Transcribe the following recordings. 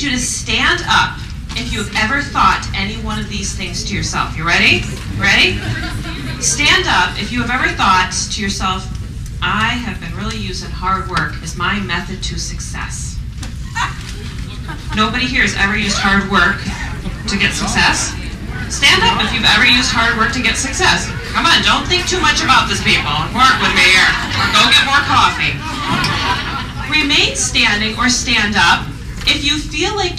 need you to stand up if you've ever thought any one of these things to yourself. You ready? Ready? Stand up if you have ever thought to yourself, I have been really using hard work as my method to success. Nobody here has ever used hard work to get success. Stand up if you've ever used hard work to get success. Come on, don't think too much about this, people. Work with me here. Or go get more coffee. Remain standing or stand up if you feel like,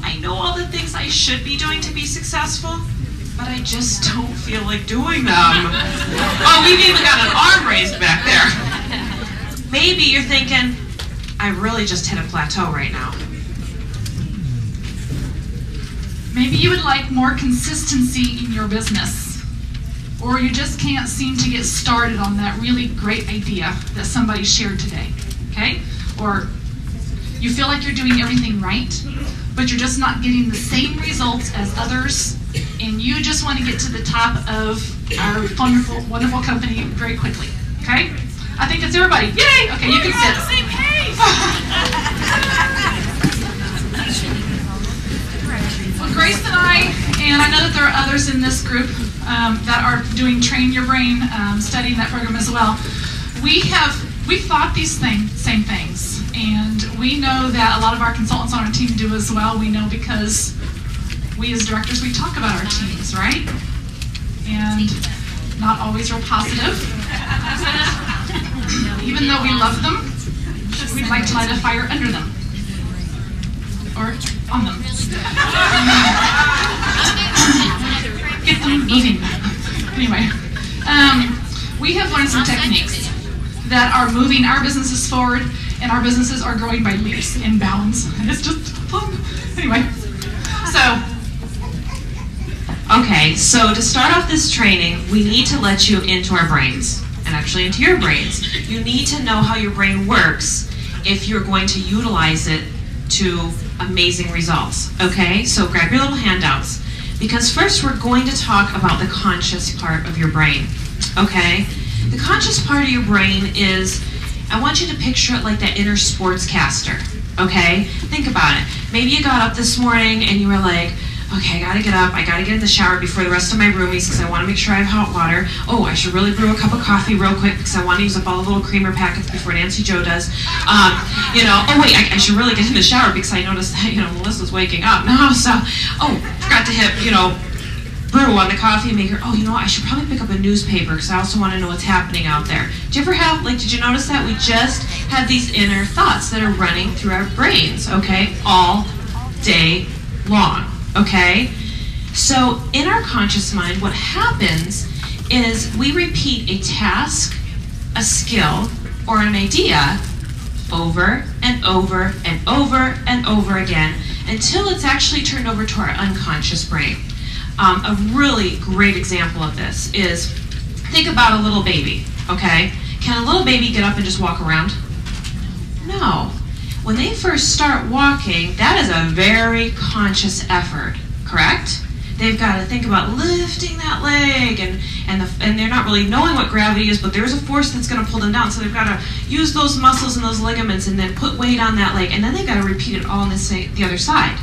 I know all the things I should be doing to be successful, but I just don't feel like doing them. Oh, we've even got an arm raised back there. Maybe you're thinking, I really just hit a plateau right now. Maybe you would like more consistency in your business, or you just can't seem to get started on that really great idea that somebody shared today, okay? Or you feel like you're doing everything right, but you're just not getting the same results as others, and you just want to get to the top of our wonderful, wonderful company very quickly, okay? I think that's everybody. Yay! Okay, you can sit. We're on the same page. Well, Grace and I know that there are others in this group that are doing Train Your Brain, studying that program as well. We've thought these same things, and we know that a lot of our consultants on our team do as well. We know because we as directors, we talk about our teams, right? And not always real positive. Even though we love them, we'd like to light a fire under them. Or on them. Get them moving. Anyway, we have learned some techniques that are moving our businesses forward, and our businesses are growing by leaps and bounds. And it's just fun. Anyway, Okay, so to start off this training, we need to let you into our brains, and actually into your brains. You need to know how your brain works if you're going to utilize it to amazing results, okay? So grab your little handouts, because first we're going to talk about the conscious part of your brain, okay? The conscious part of your brain is, I want you to picture it like that inner sportscaster, okay? Think about it. Maybe you got up this morning and you were like, okay, I gotta get up, I gotta get in the shower before the rest of my roomies because I want to make sure I have hot water. Oh, I should really brew a cup of coffee real quick because I want to use up all the little creamer packets before Nancy Jo does. Oh wait, I should really get in the shower because I noticed that, Melissa's waking up now, so, forgot to hit, brew on the coffee maker. Oh, I should probably pick up a newspaper because I also want to know what's happening out there. Did you ever have, did you notice that? We just have these inner thoughts that are running through our brains, okay, all day long. Okay, so in our conscious mind, what happens is we repeat a task, a skill, or an idea over and over and over and over again until it's actually turned over to our unconscious brain. A really great example of this is, think about a little baby, okay? Can a little baby get up and just walk around? No. When they first start walking, that is a very conscious effort, correct? They've got to think about lifting that leg, and they're not really knowing what gravity is, but there's a force that's going to pull them down, so they've got to use those muscles and those ligaments and then put weight on that leg, and then they've got to repeat it all on the other side.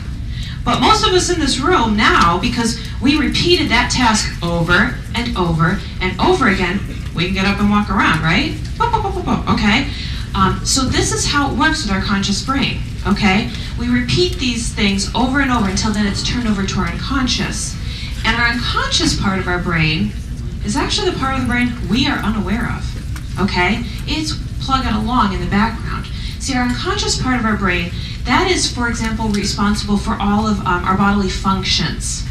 But most of us in this room now, because we repeated that task over and over and over again, we can get up and walk around, right? Okay? So this is how it works with our conscious brain, okay? We repeat these things over and over until then it's turned over to our unconscious. And our unconscious part of our brain is actually the part of the brain we are unaware of, okay? It's plugging along in the background. See, our unconscious part of our brain, that is, for example, responsible for all of our bodily functions,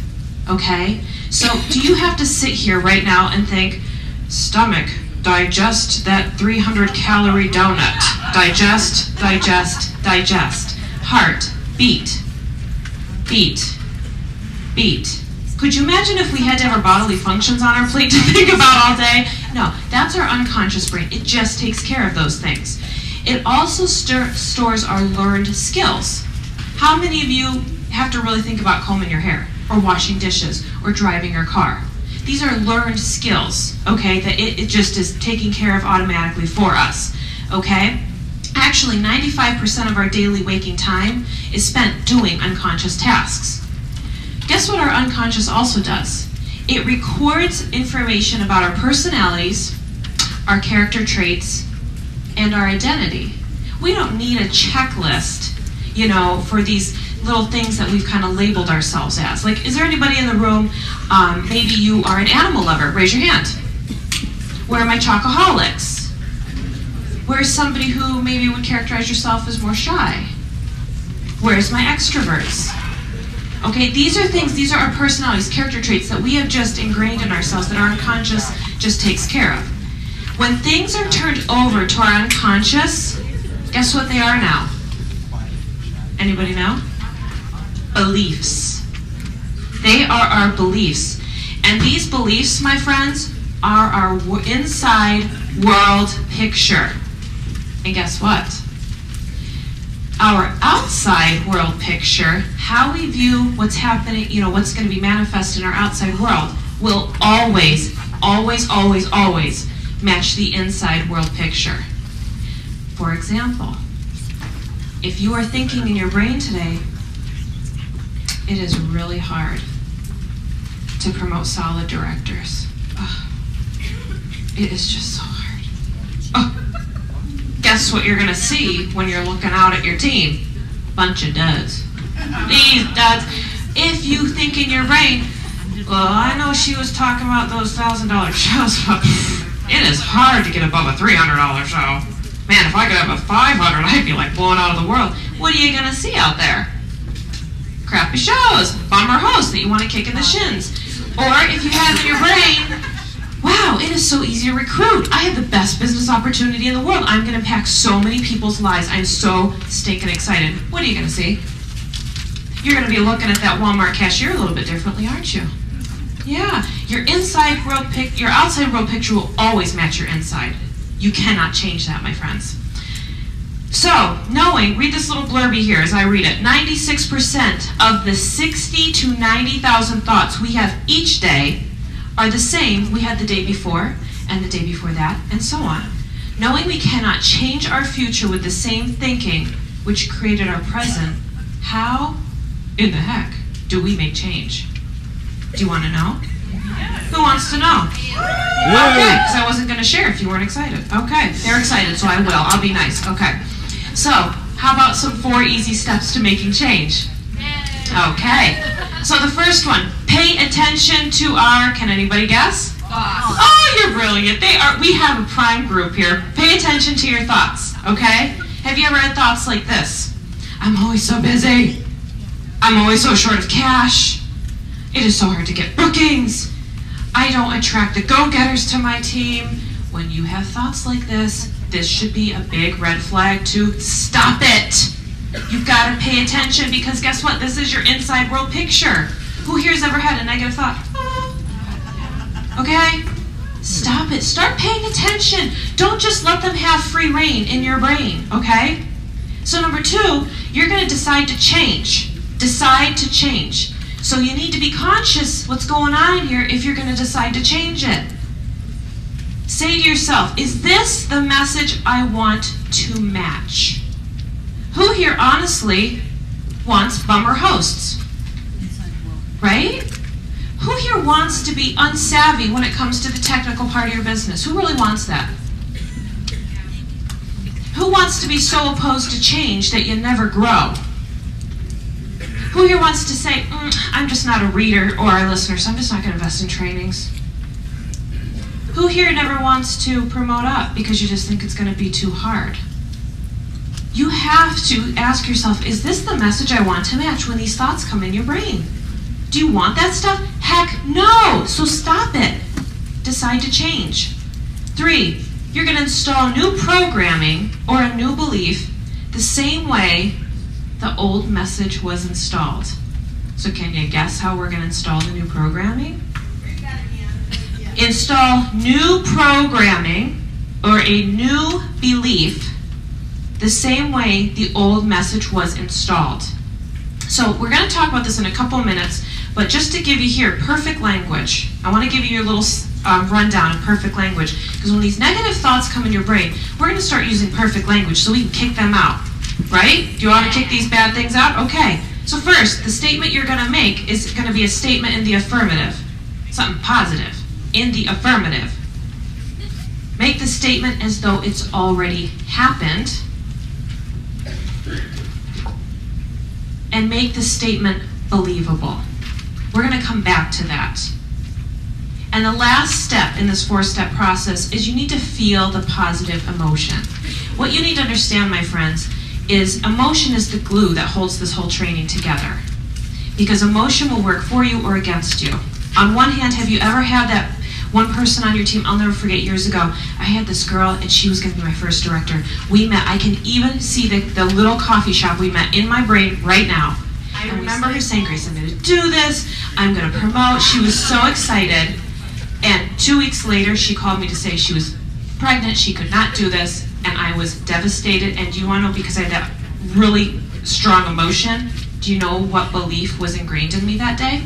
okay? So do you have to sit here right now and think, stomach, digest that 300-calorie donut. Digest, digest, digest. Heart, beat, beat, beat. Could you imagine if we had to have our bodily functions on our plate to think about all day? No, that's our unconscious brain. It just takes care of those things. It also stores our learned skills. How many of you have to really think about combing your hair, or washing dishes, or driving your car? These are learned skills, okay, that it just is taking care of automatically for us, okay? Actually, 95% of our daily waking time is spent doing unconscious tasks. Guess what our unconscious also does? It records information about our personalities, our character traits, and our identity. We don't need a checklist, you know, for these little things that we've kind of labeled ourselves as. Like, is there anybody in the room, maybe you are an animal lover? Raise your hand. Where are my chocoholics? Where's somebody who maybe would characterize yourself as more shy? Where's my extroverts? Okay, these are things, these are our personalities, character traits that we have just ingrained in ourselves that our unconscious just takes care of. When things are turned over to our unconscious, guess what they are now? Anybody know? Beliefs. They are our beliefs. And these beliefs, my friends, are our inside world picture. And guess what? Our outside world picture, how we view what's happening, you know, what's going to be manifest in our outside world, will always, always, always, always match the inside world picture. For example, if you are thinking in your brain today, it is really hard to promote solid directors. Oh, it is just so hard. Oh. Guess what you're going to see when you're looking out at your team? Bunch of duds. These duds. If you think in your brain, well, I know she was talking about those $1,000 shows, but it is hard to get above a $300 show. Man, if I could have a $500, I'd be like blowing out of the world. What are you going to see out there? Crappy shows, bummer hosts that you want to kick in the shins. Or if you have in your brain, wow, it is so easy to recruit. I have the best business opportunity in the world. I'm going to impact so many people's lives. I'm so stinking excited. What are you going to see? You're going to be looking at that Walmart cashier a little bit differently, aren't you? Yeah, your outside world picture will always match your inside. You cannot change that, my friends. So, read this little blurby here as I read it. 96% of the 60 to 90,000 thoughts we have each day are the same we had the day before, and the day before that, and so on. Knowing we cannot change our future with the same thinking which created our present, how in the heck do we make change? Do you want to know? Who wants to know? Okay, because I wasn't going to share if you weren't excited. Okay, they're excited, so I will. I'll be nice. Okay. So, how about some 4 easy steps to making change? Okay. So the first one, pay attention to our, can anybody guess? Thoughts. Oh, you're brilliant. We have a prime group here. Pay attention to your thoughts, okay? Have you ever had thoughts like this? I'm always so busy. I'm always so short of cash. It is so hard to get bookings. I don't attract the go-getters to my team. When you have thoughts like this should be a big red flag to stop it. You've got to pay attention because guess what? This is your inside world picture. Who here's ever had a negative thought? Okay? Stop it. Start paying attention. Don't just let them have free reign in your brain, okay? So number 2, you're going to decide to change. Decide to change. So you need to be conscious what's going on in here if you're going to decide to change it. Say to yourself, is this the message I want to match? Who here honestly wants bummer hosts? Right? Who here wants to be unsavvy when it comes to the technical part of your business? Who really wants that? Who wants to be so opposed to change that you never grow? Who here wants to say, I'm just not a reader or a listener, so I'm just not going to invest in trainings? Who here never wants to promote up because you just think it's going to be too hard? You have to ask yourself, is this the message I want to match when these thoughts come in your brain? Do you want that stuff? Heck no! So stop it. Decide to change. 3, you're going to install new programming or a new belief the same way the old message was installed. So can you guess how we're going to install the new programming? Install new programming or a new belief the same way the old message was installed. So we're going to talk about this in a couple of minutes, but just to give you here perfect language, I want to give you your little rundown of perfect language. Because when these negative thoughts come in your brain, we're going to start using perfect language so we can kick them out. Right? Do you want to kick these bad things out? Okay. So first, the statement you're going to make is going to be a statement in the affirmative. Something positive. In the affirmative. Make the statement as though it's already happened. And make the statement believable. We're going to come back to that. And the last step in this 4-step process is you need to feel the positive emotion. What you need to understand, my friends, is emotion is the glue that holds this whole training together. Because emotion will work for you or against you. On one hand, have you ever had that one person on your team? I'll never forget, years ago, I had this girl and she was going to be my first director. We met, I can even see the little coffee shop we met in my brain right now. I remember her saying, Grace, I'm going to do this, I'm going to promote. She was so excited. And 2 weeks later, she called me to say she was pregnant, she could not do this, and I was devastated. And do you want to know, because I had that really strong emotion, do you know what belief was ingrained in me that day?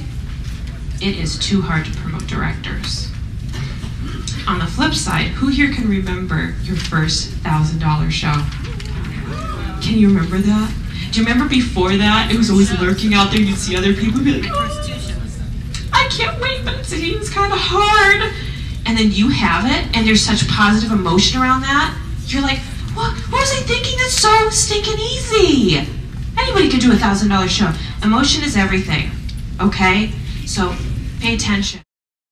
It is too hard to promote directors. On the flip side, who here can remember your first $1,000 show? Can you remember that? Do you remember before that, it was always lurking out there, you'd see other people be like, oh, I can't wait, but it was kind of hard. And then you have it, and there's such positive emotion around that. You're like, what was I thinking? That's so stinking easy. Anybody can do a $1,000 show. Emotion is everything, okay? So pay attention.